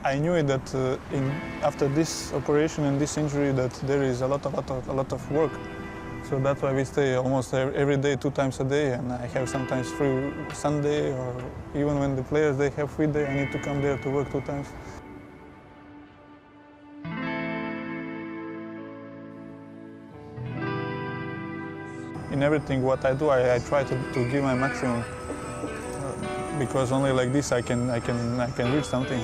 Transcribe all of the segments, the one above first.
I knew that after this operation and this injury that there is a lot of work. So that's why we stay almost every day, 2 times a day, and I have sometimes free Sunday, or even when the players they have free day, I need to come there to work 2 times. In everything what I do, I try to give my maximum, because only like this I can reach something.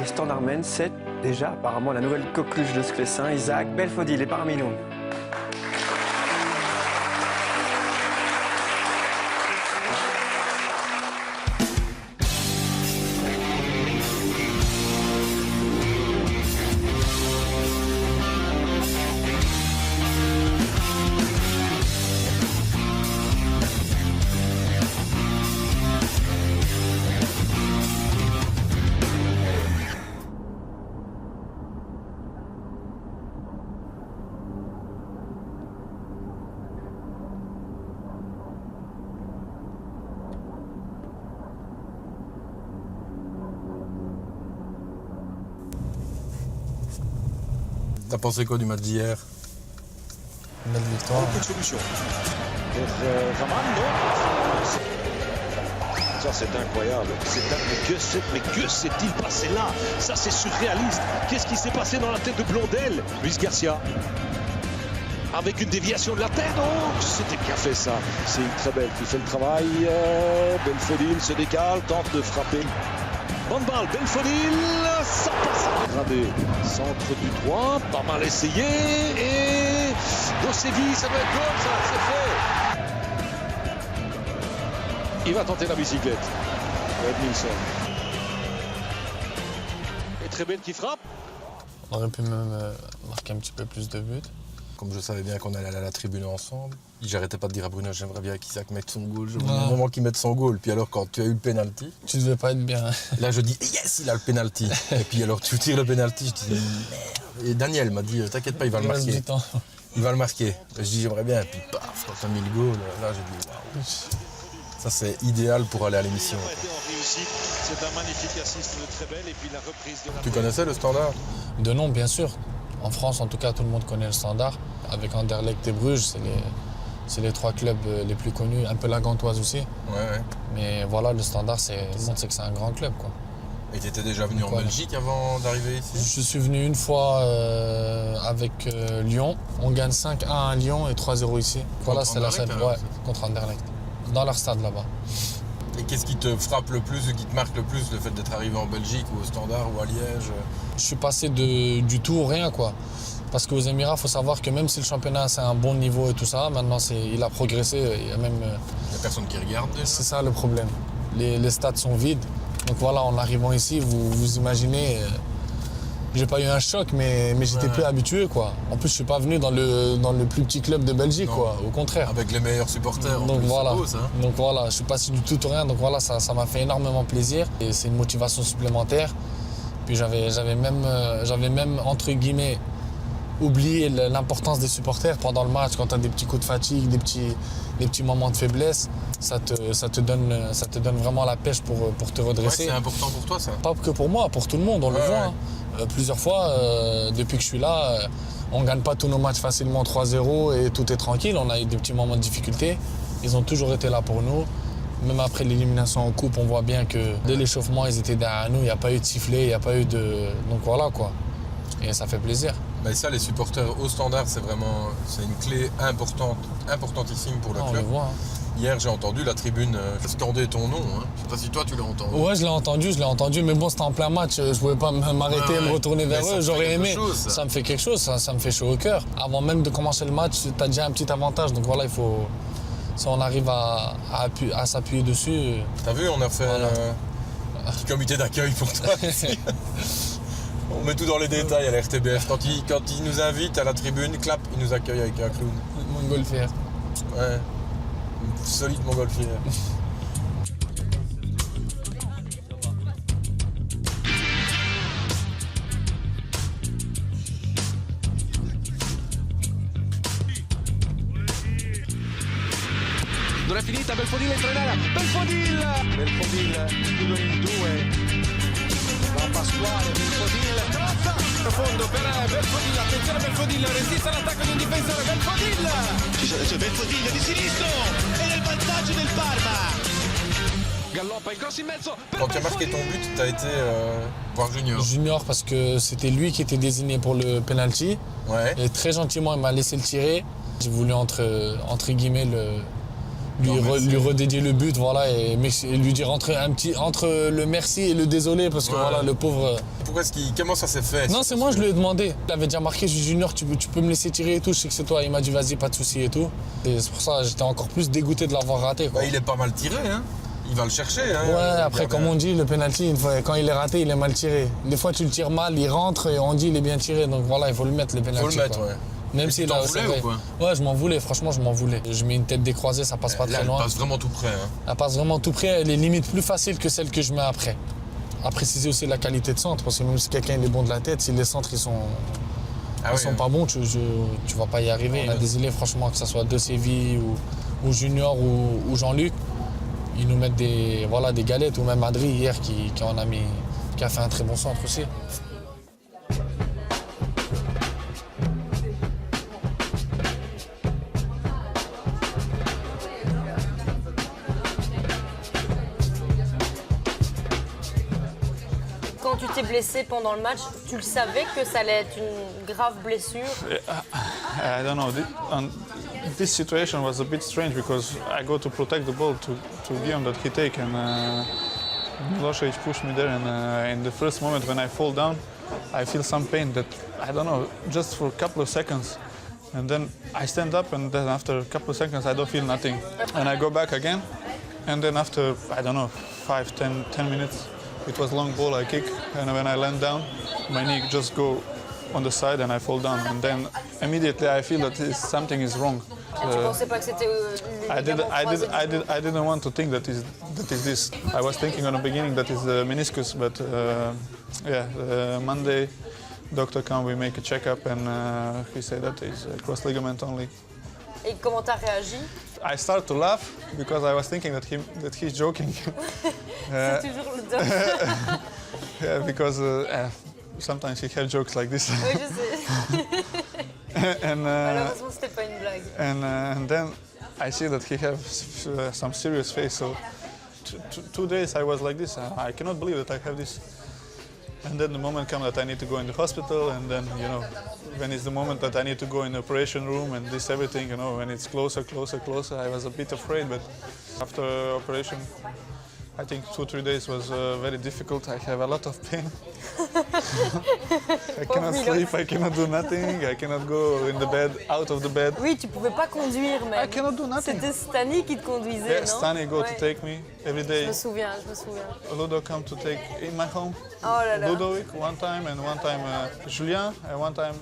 Le Standard mène 7 déjà, apparemment, la nouvelle coqueluche de Sclessin, Isaac Belfodil est parmi nous. T'as pensé quoi du match d'hier? Une belle victoire. Beaucoup de solutions. Pour Raman, non. Ça, c'est incroyable. Mais que s'est-il passé là? Ça, c'est surréaliste. Qu'est-ce qui s'est passé dans la tête de Blondel? Luis Garcia. Avec une déviation de la tête. Oh, c'était bien fait, ça. C'est une très belle qui fait le travail. Belfodil se décale, tente de frapper. Bonne balle, Belfodil, ça passe. Gradé, centre du droit, pas mal essayé. Et Dosevi, ça doit être goal, ça, c'est fait. Il va tenter la bicyclette. Edmilson. Et Treben qui frappe. On aurait pu même marquer un petit peu plus de buts. Comme je savais bien qu'on allait aller à la tribune ensemble, j'arrêtais pas de dire à Bruno, j'aimerais bien qu'Isaac mette son goal. Je voulais vraiment qu'il mette son goal. Puis alors, quand tu as eu le penalty, Tu devais pas être bien. là je dis yes, il a le penalty. Et puis alors tu tires le penalty, je dis merde. Et Daniel m'a dit, t'inquiète pas, il va le Il reste marquer. du temps. Il va le marquer. Et je dis j'aimerais bien. Et puis paf, quand t'as mis le goal, là j'ai dit waouh. Ça c'est idéal pour aller à l'émission. C'est un magnifique assist de Treben et puis la reprise de la. Tu connaissais le Standard? De nom, bien sûr. En France, en tout cas, tout le monde connaît le Standard. Avec Anderlecht et Bruges, c'est les 3 clubs les plus connus. Un peu la Gantoise aussi. Ouais. Mais voilà, le Standard, tout le monde sait que c'est un grand club, quoi. Et t'étais déjà venu en Belgique avant d'arriver ici? Je suis venu une fois avec Lyon. On gagne 5-1 à Lyon et 3-0 ici. Voilà, c'est la scène. Ouais, contre Anderlecht. Dans leur stade là-bas. Et qu'est-ce qui te frappe le plus ou qui te marque le plus, le fait d'être arrivé en Belgique ou au Standard ou à Liège? Je suis passé du tout au rien, quoi. Parce qu'aux Émirats, il faut savoir que même si le championnat c'est un bon niveau et tout ça, maintenant il a progressé. Il y a même. Il n'y a personne qui regarde déjà. C'est ça le problème. Les stades sont vides. Donc voilà, en arrivant ici, vous imaginez. J'ai pas eu un choc, mais j'étais plus habitué, quoi. En plus, je suis pas venu dans le plus petit club de Belgique, Non. quoi. Au contraire. Avec les meilleurs supporters. Donc voilà. C'est beau, ça. Donc voilà, je suis passé du tout au rien. Donc voilà, ça m'a fait énormément plaisir. Et c'est une motivation supplémentaire. Puis j'avais même entre guillemets oublié l'importance des supporters pendant le match. Quand tu as des petits coups de fatigue, des petits moments de faiblesse, ça te donne vraiment la pêche pour te redresser. Ouais, c'est important pour toi, ça. Pas que pour moi, pour tout le monde, on le voit. Hein. Plusieurs fois, depuis que je suis là, on ne gagne pas tous nos matchs facilement 3-0 et tout est tranquille. On a eu des petits moments de difficulté. Ils ont toujours été là pour nous. Même après l'élimination en coupe, on voit bien que dès l'échauffement, ils étaient derrière nous. Il n'y a pas eu de sifflet, il n'y a pas eu de... Donc voilà, quoi. Et ça fait plaisir. Mais ça, les supporters au Standard, c'est une clé importantissime pour le club. On le voit. Hein. Hier, j'ai entendu la tribune scander ton nom. Hein. Je sais pas si toi, tu l'as entendu. Ouais, je l'ai entendu. Mais bon, c'était en plein match. Je pouvais pas m'arrêter et me retourner vers eux. J'aurais aimé. Ça me fait quelque chose. Ça me fait chaud au cœur. Avant même de commencer le match, tu as déjà un petit avantage. Donc voilà, il faut... Si on arrive à s'appuyer dessus... T'as vu, on a fait un petit comité d'accueil pour toi. On met tout dans les détails à la RTBF. Quand ils nous invitent à la tribune, clap, ils nous accueillent avec un clown. Montgolfière. Ouais. Solide montgolfière. non è finita, Belfodil entra in area, Belfodil chiudono in due, va Pasquale, Belfodil, crozza, profondo per Belfodil, attenzione Belfodil, resiste all'attacco di un difensore, Belfodil! C'è Belfodil di sinistro e nel vantaggio del Parma. Galoppa il cross in mezzo per Quand tu as marqué ton but, tu as été voir Junior. Junior, parce que c'était lui qui était désigné pour le penalty. Ouais. Et très gentiment, il m'a laissé le tirer. J'ai voulu, entre guillemets, lui redédier le but, voilà, et lui dire entre le merci et le désolé, parce que Ouais. voilà, le pauvre... Comment ça s'est fait? Non, c'est moi, je lui ai demandé. Il avait déjà marqué, je lui ai dit, Junior, tu peux me laisser tirer et tout, je sais que c'est toi. Il m'a dit, vas-y, pas de souci et tout. Et c'est pour ça que j'étais encore plus dégoûté de l'avoir raté, quoi. Bah, il est pas mal tiré, hein. Il va le chercher, hein. Ouais, après, comme on dit, le penalty, quand il est raté, il est mal tiré. Des fois, tu le tires mal, il rentre et on dit il est bien tiré. Donc voilà, il faut le mettre, le penalty. Faut le mettre, quoi. ouais. Même Et si tu t'en là, voulais c'est vrai. ou quoi? Ouais, je m'en voulais, franchement, je m'en voulais. Je mets une tête décroisée, ça passe pas Là, très elle loin. passe vraiment tout près, hein. Elle passe vraiment tout près, elle est limite plus facile que celle que je mets après. À préciser aussi la qualité de centre, parce que même si quelqu'un il est bon de la tête, si les centres ils sont pas bons, tu vas pas y arriver. On a des élèves, franchement, que ce soit De Séville ou Junior ou Jean-Luc, ils nous mettent des galettes, ou même Adri hier qui a fait un très bon centre aussi. Quand tu t'es blessé pendant le match, tu le savais que ça allait être une grave blessure? I don't know. This situation was a bit strange because I go to protect the ball to Guillaume that he take, and Milosevic pushed me there. And in the first moment when I fall down, I feel some pain that I don't know, just for a couple of seconds. And then I stand up, and then after a couple of seconds I don't feel nothing. And I go back again, and then after I don't know 5-10 minutes. It was long ball I kick, and when I land down, my knee just go on the side and I fall down. And then immediately I feel that something is wrong. Tu pensais pas que c'était I didn't want to think that is this. I was thinking on the beginning that is the meniscus, but Monday, doctor come, we make a checkup, and he said that it's a cross ligament only. Et comment t'as réagi? I start to laugh because I was thinking that he's joking. C'est toujours le doc. Yeah, because sometimes he has jokes like this. Oui, je sais. And Malheureusement, c'était pas une blague. and then I see that he has some serious face. So 2 days I was like this. I cannot believe that I have this. And then the moment comes that I need to go in the hospital, and then when it's the moment that I need to go in the operation room and this everything, when it's closer, I was a bit afraid. But after operation, I think 2-3 days was very difficult. I have a lot of pain. I cannot sleep, I cannot do nothing, I cannot go in the bed, out of the bed. Oui, tu pouvais pas conduire même. I cannot do nothing. C'était Stani qui te conduisait, Yeah, non? Stani go to Ouais. take me every Je day. me souviens. Ludo come to take in my home. Oh là là. Ludovic one time, and one time Julien, and one time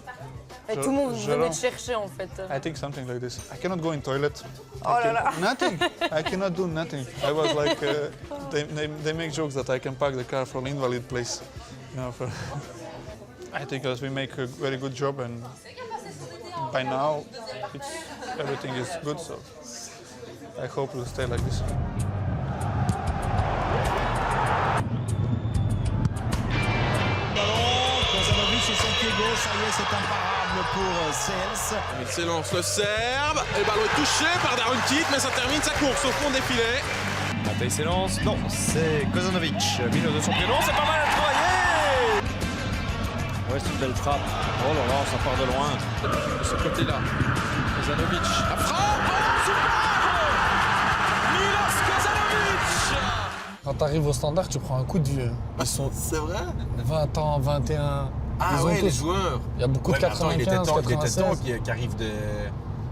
Et tout le monde venait Jérôme. te chercher en fait. I think something like this. I cannot go in toilet. Oh là là. Nothing. I cannot do nothing. I was like, they make jokes that I can park the car from invalid place. I think that we make a very good job, and by now everything is good. So I hope we'll stay like this. Kozanovic et son pied gauche, ça y est, c'est imparable pour Cels. Il s'élance le Serbe, et le ballon est touché par Daruntic, mais ça termine sa course au fond des filets. Matej s'élance, non, c'est Kozanovic. Milieu de son pied, non, c'est pas mal travaillé. Ouais, c'est une belle frappe. Oh là là, ça part de loin. De ce côté-là, Kozanovic. La frappe, oh, super Milos Kozanovic. Quand tu arrives au standard, tu prends un coup de vieux. Ils sont C'est vrai? 20 ans, 21. Ah ils ont ouais, tous. les joueurs. Il y a beaucoup de Ouais, mais attends, 95, il était temps 96. qui arrivent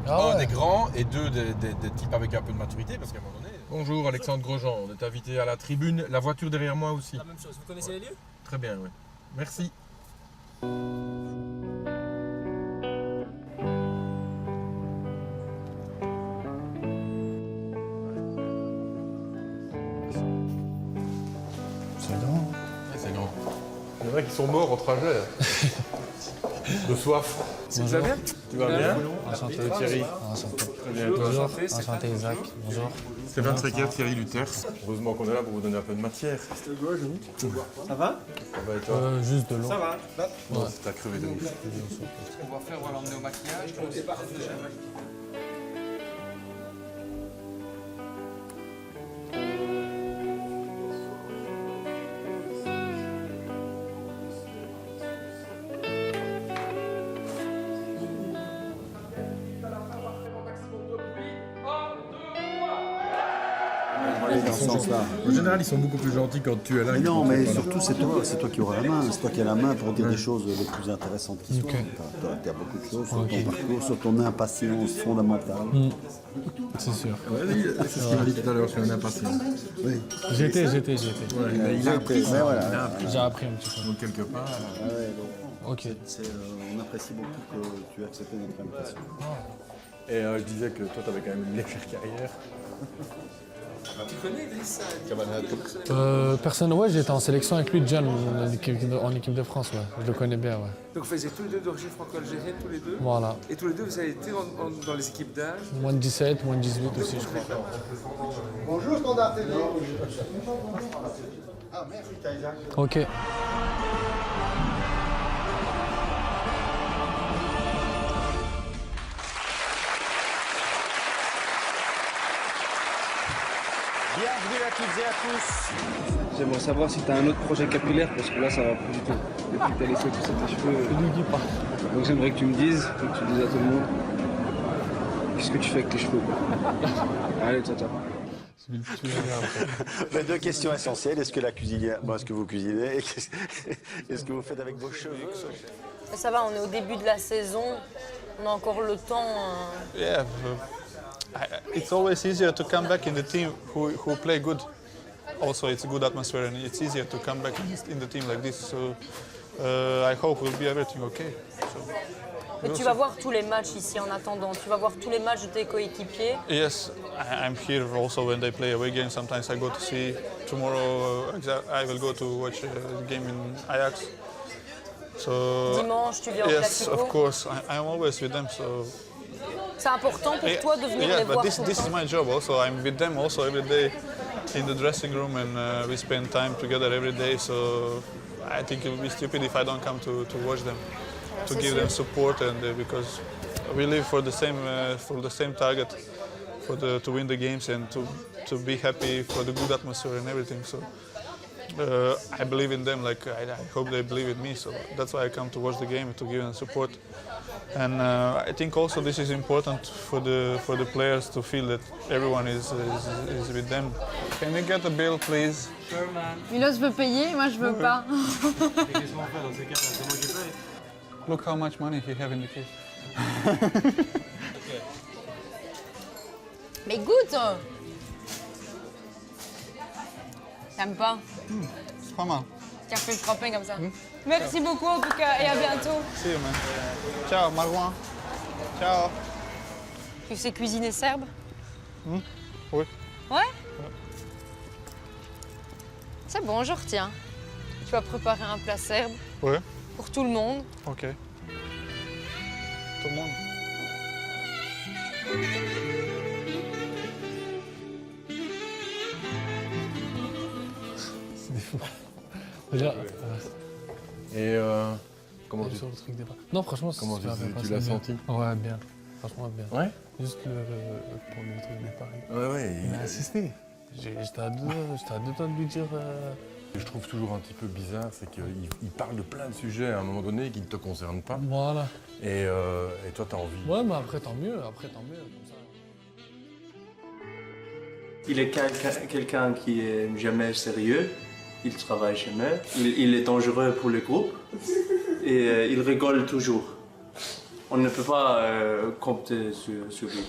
Ah un ouais. des grands et deux des types avec un peu de maturité, parce qu'à un moment donné... Bonjour Alexandre Grosjean, on est invité à la tribune, la voiture derrière moi aussi. La même chose, vous connaissez les lieux? Très bien, oui. Merci. C'est grand. C'est grand. Il y en a qui sont morts au trajet. de soif. Tu vas bien? Tu vas bien? Enchanté. Thierry. Enchanté. Très bien. Bonjour. Enchanté Isaac. Bonjour. Stéphane Strecker, Thierry Luther. Heureusement qu'on est là pour vous donner un peu de matière. Ça va? Ça va et toi? Juste de l'eau. Ça va. Ouais. T'as crevé de ouf. On va faire, on va l'emmener au maquillage. En général, ils sont beaucoup plus gentils quand tu es là. Mais non, mais surtout, c'est toi qui auras la main. C'est toi qui as la main pour dire des choses les plus intéressantes qui soient. Tu as beaucoup de choses sur ton parcours, sur ton impatience fondamentale. C'est sûr. Ouais, c'est ce qu'il m'a dit tout à l'heure, je suis un impatient. Oui. J'étais. Ouais, il a appris. Mais voilà. J'ai appris un petit peu. Donc quelque part. Ok. On apprécie beaucoup que tu aies accepté notre invitation. Et je disais que toi, tu avais quand même une légère carrière. Tu connais Idrissa? Personne, ouais, j'étais en sélection avec lui, John, en équipe de France, ouais. Je le connais bien, ouais. Donc vous faisiez tous les deux d'origine franco-algérienne, tous les deux? Voilà. Et tous les deux, vous avez été dans les équipes d'âge? Moins de 17, moins de 18 aussi, je crois. Bonjour, Standard TV. Ah, merci, Isaac. Ok. Bienvenue à toutes et à tous. J'aimerais savoir si tu as un autre projet capillaire, parce que là, ça va plus du tout. Depuis que tu as laissé pousser tes cheveux. Donc j'aimerais que tu me dises, que tu dises à tout le monde, qu'est-ce que tu fais avec tes cheveux, quoi. Allez, ciao, ciao. Mais deux questions essentielles. Est-ce que est-ce que vous cuisinez et est-ce que vous faites avec vos cheveux? Ça va, on est au début de la saison. On a encore le temps. Yeah, it's always easier to come back in the team who play good. Also, it's a good atmosphere and it's easier to come back in the team like this. So I hope will be everything okay. Mais tu vas voir tous les matchs ici en attendant. Tu vas voir tous les matchs de tes coéquipiers. Yes, I'm here also when they play away games. Sometimes I go to see. Tomorrow I will go to watch a game in Ajax. So Dimanche, tu viens au yes, Classico. of course. I'm always with them. So C'est important pour toi de venir les but voir. this is my job also. I'm with them also every day in the dressing room and we spend time together every day. So I think it would be stupid if I don't come to watch them, to give them support and because we live for the same target, to win the games and to be happy for the good atmosphere and everything. So I believe in them. Like I hope they believe in me. So that's why I come to watch the game to give them support. And I think also this is important for the players to feel that everyone is with them. Can we get a bill, please? Milos veut payer, moi je veux pas. Look how much money he have in the case. Mais goûte! T'aimes pas? C'est pas mal. Tiens, fais le frappin comme ça. Merci beaucoup en tout cas et à bientôt. See you, man. Ciao, Marwan. Ciao. Tu sais cuisiner serbe? Oui. Ouais? C'est bon, je retiens. Tu vas préparer un plat serbe Oui. pour tout le monde. Ok. Tout le monde. Déjà, Et comment tu... sur le truc des pas. Non, franchement, Comment super bien tu passé, l'as bien. senti? Ouais, bien. Franchement, bien. Ouais. Juste pour le truc des paris. Ouais. Il a insisté. J'étais à deux doigts de lui dire. Ce que je trouve toujours un petit peu bizarre, c'est qu'il parle de plein de sujets à un moment donné qui ne te concernent pas. Voilà. Et toi, tu as envie. Ouais, mais après, tant mieux. Comme ça. Il est quelqu'un qui est jamais sérieux. Il travaille jamais. Il est dangereux pour le groupe. Et il rigole toujours. On ne peut pas compter sur lui.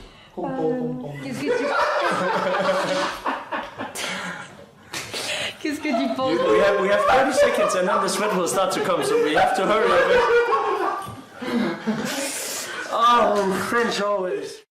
Qu'est-ce que tu penses? We have 30 seconds and then the sweat will start to come, so we have to hurry a bit. Oh, French always.